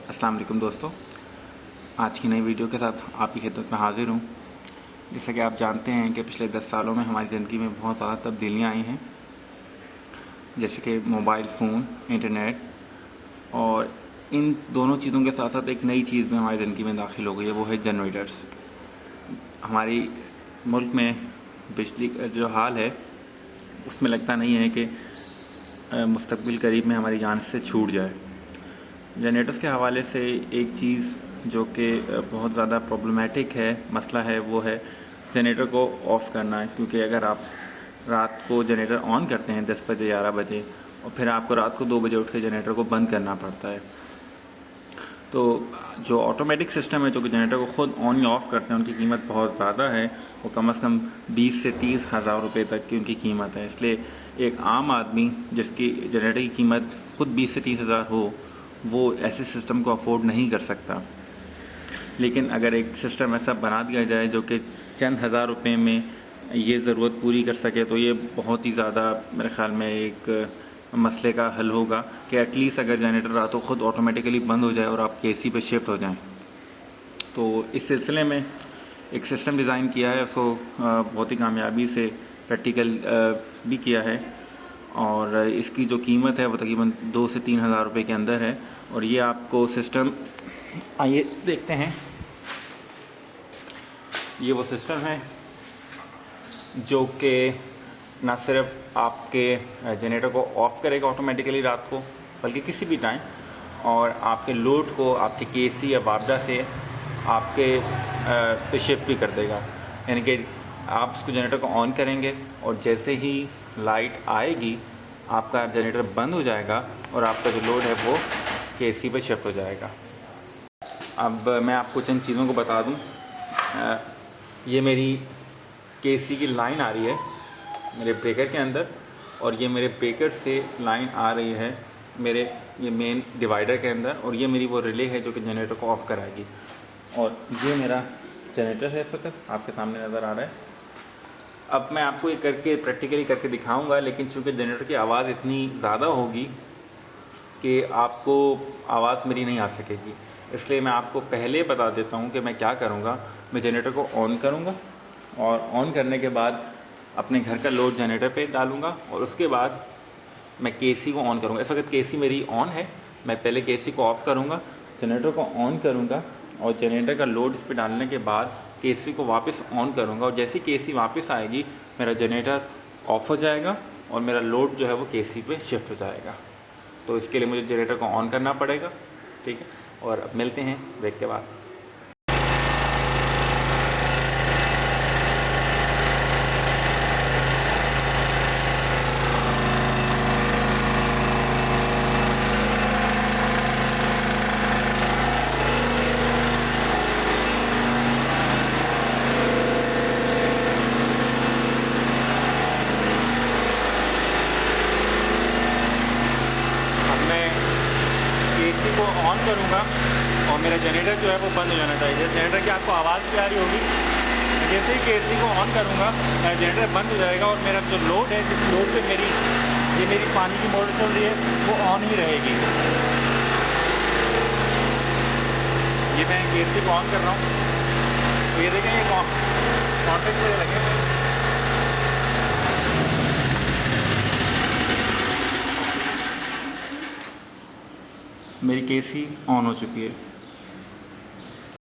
अस्सलाम वालेकुम दोस्तों, आज की नई वीडियो के साथ आपकी खिदमत में हाजिर हूँ। जैसा कि आप जानते हैं कि पिछले 10 सालों में हमारी ज़िंदगी में बहुत ज़्यादा तब्दीलियाँ आई हैं, जैसे कि मोबाइल फ़ोन, इंटरनेट, और इन दोनों चीज़ों के साथ साथ एक नई चीज़ में हमारी ज़िंदगी में दाखिल हो गई है, वो है जनरेटर्स। हमारी मुल्क में बिजली का जो हाल है उसमें लगता नहीं है कि मुस्तकबिल करीब में हमारी जान से छूट जाए। जनरेटर्स के हवाले से एक चीज़ जो कि बहुत ज़्यादा प्रॉब्लमेटिक है, मसला है, वो है जनरेटर को ऑफ़ करना है। क्योंकि अगर आप रात को जनरेटर ऑन करते हैं 10 बजे 11 बजे और फिर आपको रात को 2 बजे उठ के जनरेटर को बंद करना पड़ता है, तो जो ऑटोमेटिक सिस्टम है जो कि जनरेटर को खुद ऑन या ऑफ़ करते हैं उनकी कीमत बहुत ज़्यादा है। वो कम से कम 20 से 30 हज़ार रुपये तक की उनकी कीमत है। इसलिए एक आम आदमी जिसकी जनरेटर की कीमत खुद 20 से 30 हज़ार हो, वो ऐसे सिस्टम को अफोर्ड नहीं कर सकता। लेकिन अगर एक सिस्टम ऐसा बना दिया जाए जो कि चंद हज़ार रुपये में ये ज़रूरत पूरी कर सके, तो ये बहुत ही ज़्यादा मेरे ख़्याल में एक मसले का हल होगा कि एटलीस्ट अगर जनरेटर रातों खुद ऑटोमेटिकली बंद हो जाए और आप एसी पे शिफ्ट हो जाएं। तो इस सिलसिले में एक सिस्टम डिज़ाइन किया है, उसको बहुत ही कामयाबी से प्रैक्टिकल भी किया है, और इसकी जो कीमत है वो तकरीबन 2 से 3 हज़ार रुपये के अंदर है। और ये आपको सिस्टम, आइए देखते हैं, ये वो सिस्टम है जो कि ना सिर्फ आपके जनरेटर को ऑफ़ करेगा ऑटोमेटिकली रात को, बल्कि किसी भी टाइम, और आपके लोड को आपके केसी या वापडा से आपके पे शिफ्ट भी कर देगा। यानी कि आप उसको जनरेटर को ऑन करेंगे और जैसे ही लाइट आएगी आपका जनरेटर बंद हो जाएगा और आपका जो लोड है वो केसी पे शिफ्ट हो जाएगा। अब मैं आपको चंद चीज़ों को बता दूं। ये मेरी केसी की लाइन आ रही है मेरे ब्रेकर के अंदर, और ये मेरे ब्रेकर से लाइन आ रही है मेरे ये मेन डिवाइडर के अंदर, और ये मेरी वो रिले है जो कि जनरेटर को ऑफ़ कराएगी। और ये मेरा जनरेटर है, फकत आपके सामने नज़र आ रहा है। अब मैं आपको ये करके प्रैक्टिकली करके दिखाऊंगा, लेकिन चूँकि जनरेटर की आवाज़ इतनी ज़्यादा होगी कि आपको आवाज़ मेरी नहीं आ सकेगी, इसलिए मैं आपको पहले बता देता हूँ कि मैं क्या करूँगा। मैं जनरेटर को ऑन करूँगा और ऑन करने के बाद अपने घर का लोड जनरेटर पे डालूँगा, और उसके बाद मैं केसी को ऑन करूँगा। इस वक्त केसी मेरी ऑन है, मैं पहले केसी को ऑफ़ करूँगा, जनरेटर को ऑन करूँगा, और जनरेटर का लोड इस पर डालने के बाद केसी को वापस ऑन करूँगा। और जैसे केसी वापस आएगी मेरा जनरेटर ऑफ़ हो जाएगा और मेरा लोड जो है वो केसी पे शिफ्ट हो जाएगा। तो इसके लिए मुझे जनरेटर को ऑन करना पड़ेगा, ठीक है। और अब मिलते हैं ब्रेक के बाद। एसी को ऑन करूँगा और मेरा जनरेटर जो है वो बंद हो जाना चाहिए। जनरेटर की आपको आवाज़ भी आ रही होगी। जैसे ही एसी को ऑन करूँगा जनरेटर बंद हो जाएगा और मेरा जो लोड है, जिस लोड पे मेरी पानी की मोटर चल रही है वो ऑन ही रहेगी। ये मैं एसी को ऑन कर रहा हूँ, तो ये देखें ये कॉन्टेक्ट में लगे। मेरी केसी ऑन हो चुकी है।